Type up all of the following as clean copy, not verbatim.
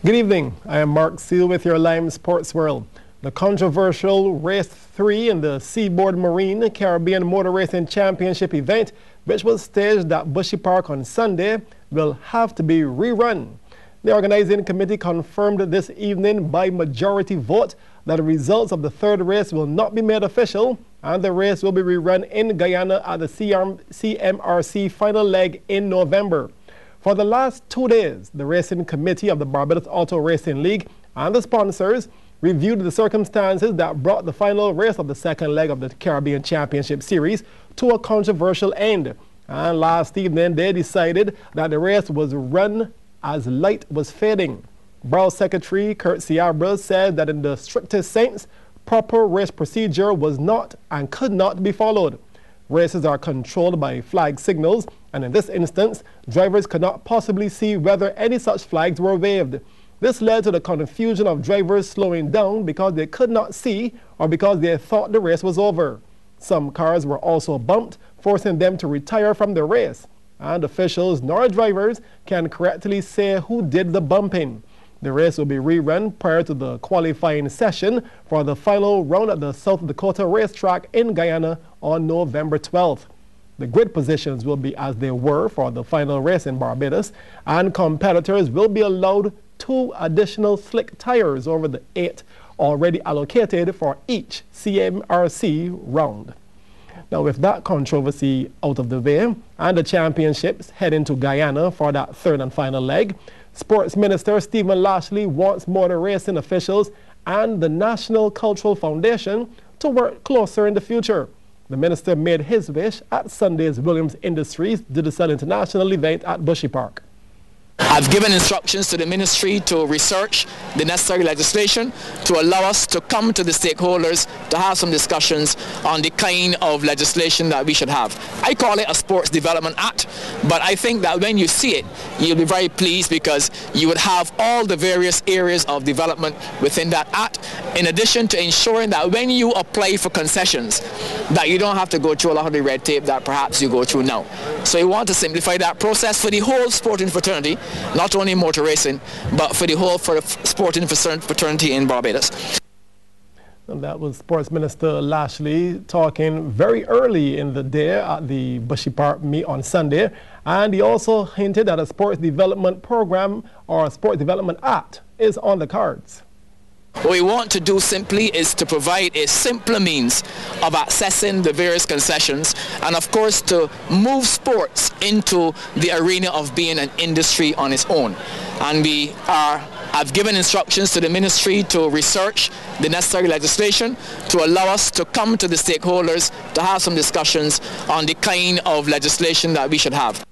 Good evening. I am Mark Seal with your Lime Sports World. The controversial Race 3 in the Seaboard Marine Caribbean Motor Racing Championship event, which was staged at Bushy Park on Sunday, will have to be rerun. The organizing committee confirmed this evening by majority vote that the results of the third race will not be made official, and the race will be rerun in Guyana at the CMRC final leg in November. For the last 2 days, the racing committee of the Barbados Auto Racing League and the sponsors reviewed the circumstances that brought the final race of the second leg of the Caribbean Championship Series to a controversial end. And last evening, they decided that the race was run as light was fading. Borough Secretary Kurt Siabra said that in the strictest sense, proper race procedure was not and could not be followed. Races are controlled by flag signals, and in this instance, drivers could not possibly see whether any such flags were waved. This led to the confusion of drivers slowing down because they could not see or because they thought the race was over. Some cars were also bumped, forcing them to retire from the race, and officials nor drivers can correctly say who did the bumping. The race will be rerun prior to the qualifying session for the final round at the South Dakota racetrack in Guyana on November 12th. The grid positions will be as they were for the final race in Barbados, and competitors will be allowed 2 additional slick tires over the 8 already allocated for each CMRC round. Now, with that controversy out of the way and the championships head into Guyana for that third and final leg, Sports Minister Stephen Lashley wants motor racing officials and the National Cultural Foundation to work closer in the future. The minister made his wish at Sunday's Williams Industries Digital International event at Bushy Park. I've given instructions to the ministry to research the necessary legislation to allow us to come to the stakeholders to have some discussions on the kind of legislation that we should have. I call it a Sports Development Act, but I think that when you see it, you'll be very pleased because you would have all the various areas of development within that act, in addition to ensuring that when you apply for concessions, that you don't have to go through a lot of the red tape that perhaps you go through now. So we want to simplify that process for the whole sporting fraternity, not only motor racing, but for the whole sporting fraternity in Barbados. And that was Sports Minister Lashley talking very early in the day at the Bushy Park meet on Sunday. And he also hinted that a sports development program or a sports development act is on the cards. What we want to do simply is to provide a simpler means of accessing the various concessions and of course to move sports into the arena of being an industry on its own. And I've given instructions to the ministry to research the necessary legislation to allow us to come to the stakeholders to have some discussions on the kind of legislation that we should have.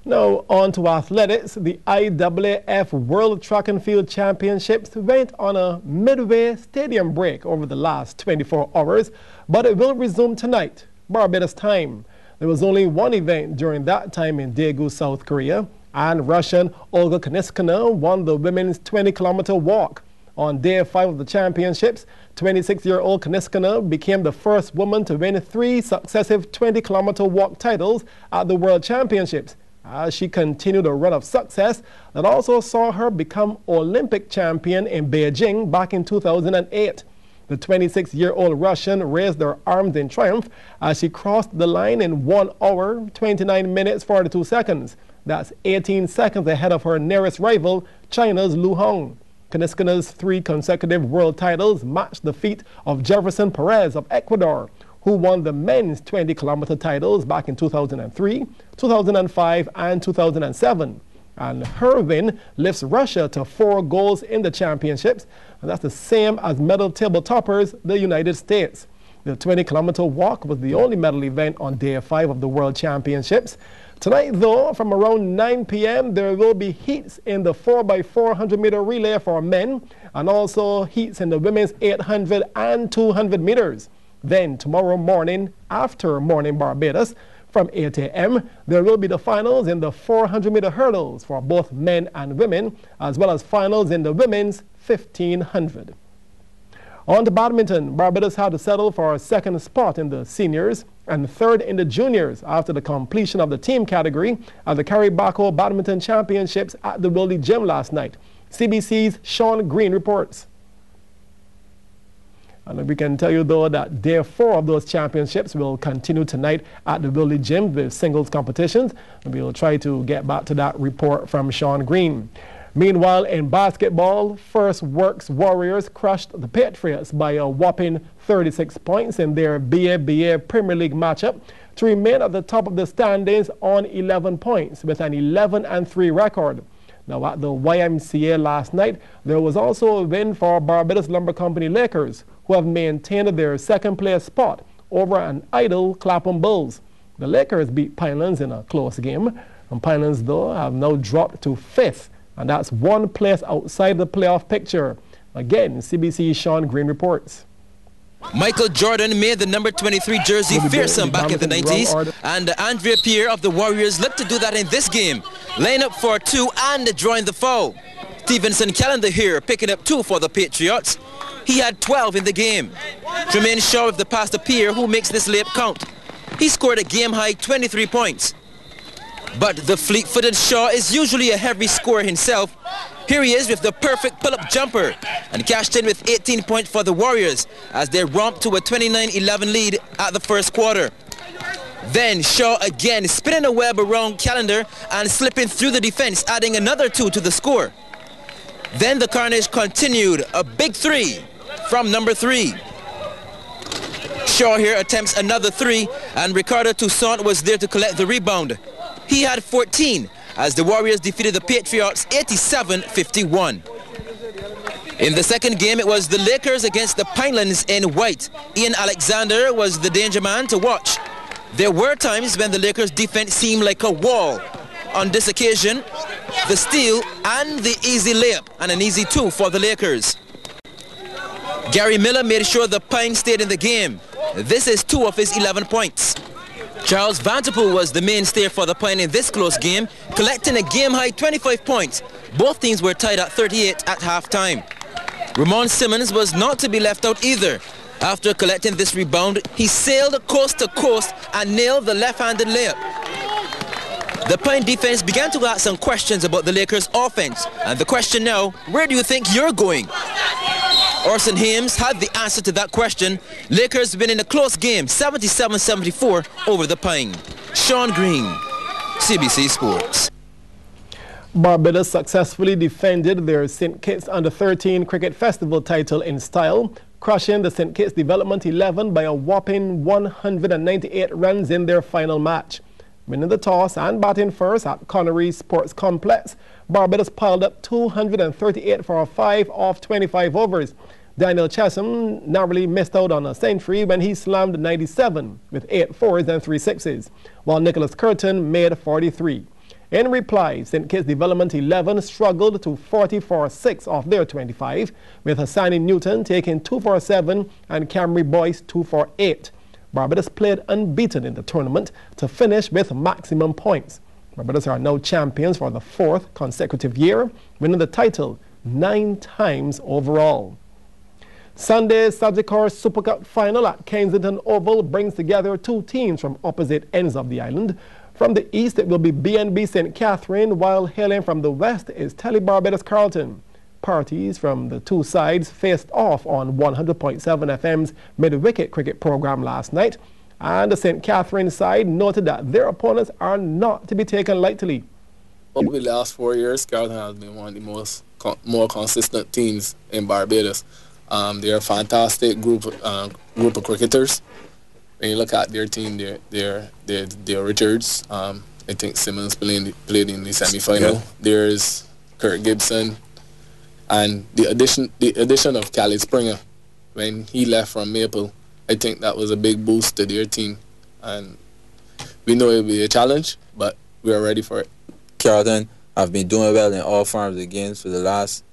Now, on to athletics. The IAAF World Track and Field Championships went on a midway stadium break over the last 24 hours, but it will resume tonight, Barbados time. There was only one event during that time in Daegu, South Korea, and Russian Olga Kaniskina won the women's 20-kilometer walk. On day 5 of the championships, 26-year-old Kaniskina became the first woman to win 3 successive 20-kilometer walk titles at the World Championships, as she continued a run of success that also saw her become Olympic champion in Beijing back in 2008. The 26-year-old Russian raised her arms in triumph as she crossed the line in 1 hour, 29 minutes, 42 seconds. That's 18 seconds ahead of her nearest rival, China's Lu Hong. Kaniskina's 3 consecutive world titles matched the feat of Jefferson Perez of Ecuador, who won the men's 20-kilometer titles back in 2003, 2005, and 2007. And her win lifts Russia to 4 golds in the championships, and that's the same as medal table toppers, the United States. The 20-kilometer walk was the only medal event on day 5 of the World Championships. Tonight, though, from around 9 p.m., there will be heats in the 4x400-meter relay for men, and also heats in the women's 800 and 200 meters. Then tomorrow morning, after Morning Barbados, from 8 a.m., there will be the finals in the 400-meter hurdles for both men and women, as well as finals in the women's 1500. On to badminton, Barbados had to settle for a 2nd spot in the seniors and 3rd in the juniors after the completion of the team category at the Caribacco Badminton Championships at the Wildy Gym last night. CBC's Sean Green reports. And we can tell you, though, that day 4 of those championships will continue tonight at the Willie Gym, the singles competitions. And we'll try to get back to that report from Sean Green. Meanwhile, in basketball, First Works Warriors crushed the Patriots by a whopping 36 points in their BABA Premier League matchup to remain at the top of the standings on 11 points with an 11-3 record. Now, at the YMCA last night, there was also a win for Barbados Lumber Company Lakers, who have maintained their second-place spot over an idle Clapham Bulls. The Lakers beat Pinelands in a close game, and Pinelands, though, have now dropped to 5th, and that's one place outside the playoff picture. Again, CBC's Sean Green reports. Michael Jordan made the number 23 jersey fearsome back in the 90s, and Andrea Pierre of the Warriors looked to do that in this game, laying up for 2 and drawing the foul. Stevenson Callender here picking up 2 for the Patriots. He had 12 in the game. Tremaine Shaw with the pass to Pierre, who makes this layup count. He scored a game-high 23 points. But the fleet-footed Shaw is usually a heavy scorer himself. Here he is with the perfect pull-up jumper and cashed in with 18 points for the Warriors as they romp to a 29-11 lead at the first quarter. Then Shaw again spinning a web around Callender and slipping through the defense, adding another 2 to the score. Then the carnage continued, a big 3 from number 3. Shaw here attempts another 3, and Ricardo Toussaint was there to collect the rebound. He had 14 as the Warriors defeated the Patriots 87-51. In the second game, it was the Lakers against the Pinelands in white. Ian Alexander was the danger man to watch. There were times when the Lakers' defense seemed like a wall. On this occasion, the steal and the easy layup, and an easy 2 for the Lakers. Gary Miller made sure the Pines stayed in the game. This is 2 of his 11 points. Charles Vanterpool was the mainstay for the Pine in this close game, collecting a game-high 25 points. Both teams were tied at 38 at halftime. Ramon Simmons was not to be left out either. After collecting this rebound, he sailed coast to coast and nailed the left-handed layup. The Pine defense began to ask some questions about the Lakers' offense. And the question now, where do you think you're going? Orson Hames had the answer to that question. Lakers winning a close game, 77-74 over the Pine. Sean Green, CBC Sports. Barbados successfully defended their St. Kitts Under-13 Cricket Festival title in style, crushing the St. Kitts Development 11 by a whopping 198 runs in their final match. Winning the toss and batting first at Connery Sports Complex, Barbados piled up 238 for 5 off 25 overs. Daniel Chesham narrowly missed out on a century when he slammed 97 with 8 fours and 3 sixes, while Nicholas Curtin made 43. In reply, St. Kitts Development 11 struggled to 40 for 6 off their 25, with Hassani Newton taking 2 for 7 and Camry Boyce 2 for 8. Barbados played unbeaten in the tournament to finish with maximum points. Barbados are now champions for the 4th consecutive year, winning the title 9 times overall. Sunday's Sagicor Super Cup final at Kensington Oval brings together 2 teams from opposite ends of the island. From the east, it will be BNB St. Catherine, while hailing from the west is Tele Barbados Carlton. Parties from the 2 sides faced off on 100.7 FM's mid-wicket cricket program last night, and the St. Catherine side noted that their opponents are not to be taken lightly. Over the last 4 years, Carlton has been one of the more consistent teams in Barbados. They're a fantastic group of cricketers. When you look at their team, they're Richards. I think Simmons played in the semi-final. Yeah. There's Kurt Gibson, and the addition of Khalid Springer when he left from Maple. I think that was a big boost to their team, and we know it'll be a challenge, but we are ready for it. Carlton have been doing well in all forms of games for the last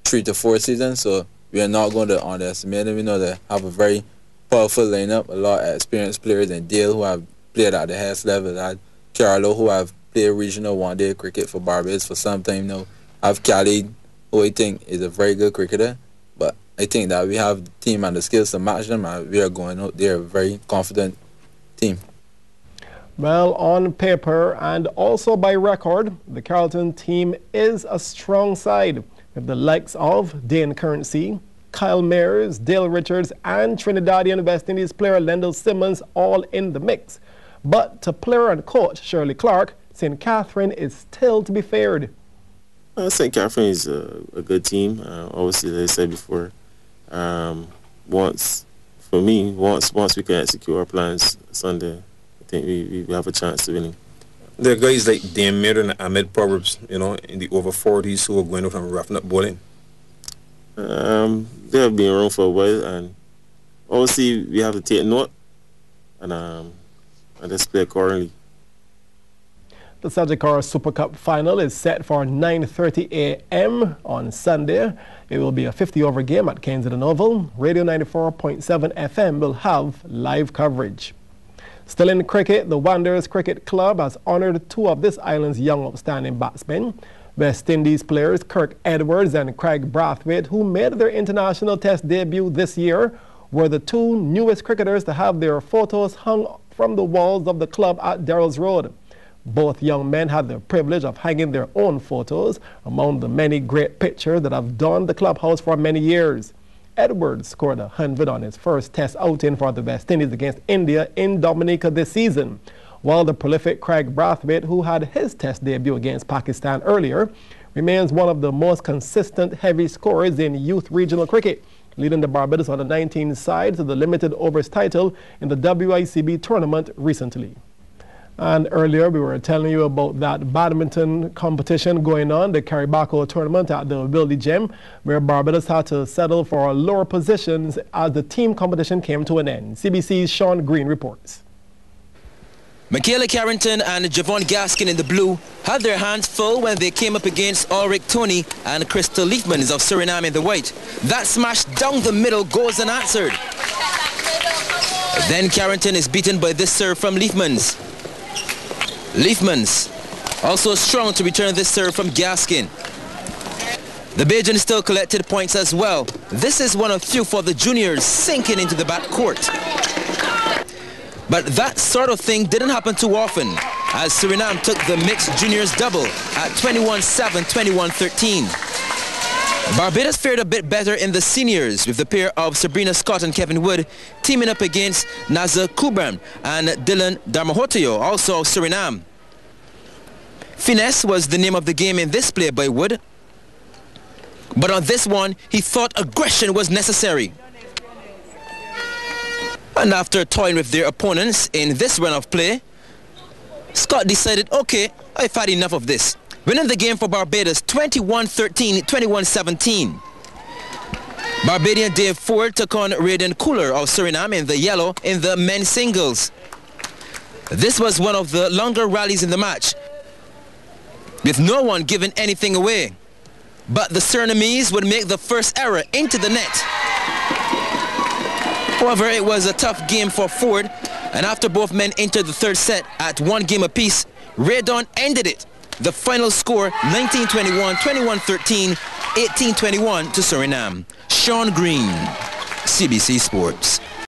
3 to 4 seasons, so we are not going to underestimate them. We know they have a very powerful lineup, a lot of experienced players, and Dale, who have played at the highest level, and Carlo, who have played regional one-day cricket for Barbados for some time now. Have Khalid, who I think is a very good cricketer, but I think that we have the team and the skills to match them, and we are going out there a very confident team. Well, on paper and also by record, the Carlton team is a strong side. with the likes of Dane Currency, Kyle Mayers, Dale Richards, and Trinidadian West Indies player Lendl Simmons all in the mix. But to player and coach Shirley Clarke, St. Catherine is still to be feared. St. Catherine is a good team. Obviously, as I said before, once we can execute our plans Sunday, I think we have a chance to winning. There are guys like Dan Mir and Ahmed Proverbs, in the over 40s who are going out and roughing up bowling. They have been around for a while, and obviously we have to take note and just play accordingly. The Sagicor Super Cup final is set for 9:30 a.m. on Sunday. It will be a 50-over game at Kensington Oval. Radio 94.7 FM will have live coverage. Still in cricket, the Wanderers Cricket Club has honoured two of this island's young outstanding batsmen. West Indies players Kirk Edwards and Craig Brathwaite, who made their international test debut this year, were the two newest cricketers to have their photos hung from the walls of the club at Darrell's Road. Both young men had the privilege of hanging their own photos among the many great pictures that have adorned the clubhouse for many years. Edwards scored 100 on his first test outing for the West Indies against India in Dominica this season, while the prolific Craig Brathwaite, who had his test debut against Pakistan earlier, remains one of the most consistent heavy scorers in youth regional cricket, leading the Barbados under-19 side to the limited overs title in the WICB tournament recently. And earlier we were telling you about that badminton competition going on, the Caribacco tournament at the Wildy Gym, where Barbados had to settle for lower positions as the team competition came to an end. CBC's Sean Green reports. Michaela Carrington and Javon Gaskin in the blue had their hands full when they came up against ULRIC Tony and Crystal Leafmans of Suriname in the white. That smash down the middle goes unanswered. Then Carrington is beaten by this serve from Leafmans. Leafmans also strong to return this serve from Gaskin. The Bajan still collected points as well. This is one of few for the juniors sinking into the backcourt. But that sort of thing didn't happen too often, as Suriname took the mixed juniors double at 21-7, 21-13. Barbados fared a bit better in the seniors, with the pair of Sabrina Scott and Kevin Wood teaming up against Nazar Kubran and Dylan Darmahotio, also of Suriname. Finesse was the name of the game in this play by Wood, but on this one he thought aggression was necessary. And after toying with their opponents in this run of play, Scott decided, okay, I've had enough of this, winning the game for Barbados 21-13, 21-17. Barbadian Dave Ford took on Raiden Cooler of Suriname in the yellow in the men's singles. This was one of the longer rallies in the match, with no one giving anything away. But the Surinamese would make the first error into the net. However, it was a tough game for Ford, and after both men entered the third set at one game apiece, Raidon ended it. The final score, 19-21, 21-13, 18-21 to Suriname. Sean Green, CBC Sports.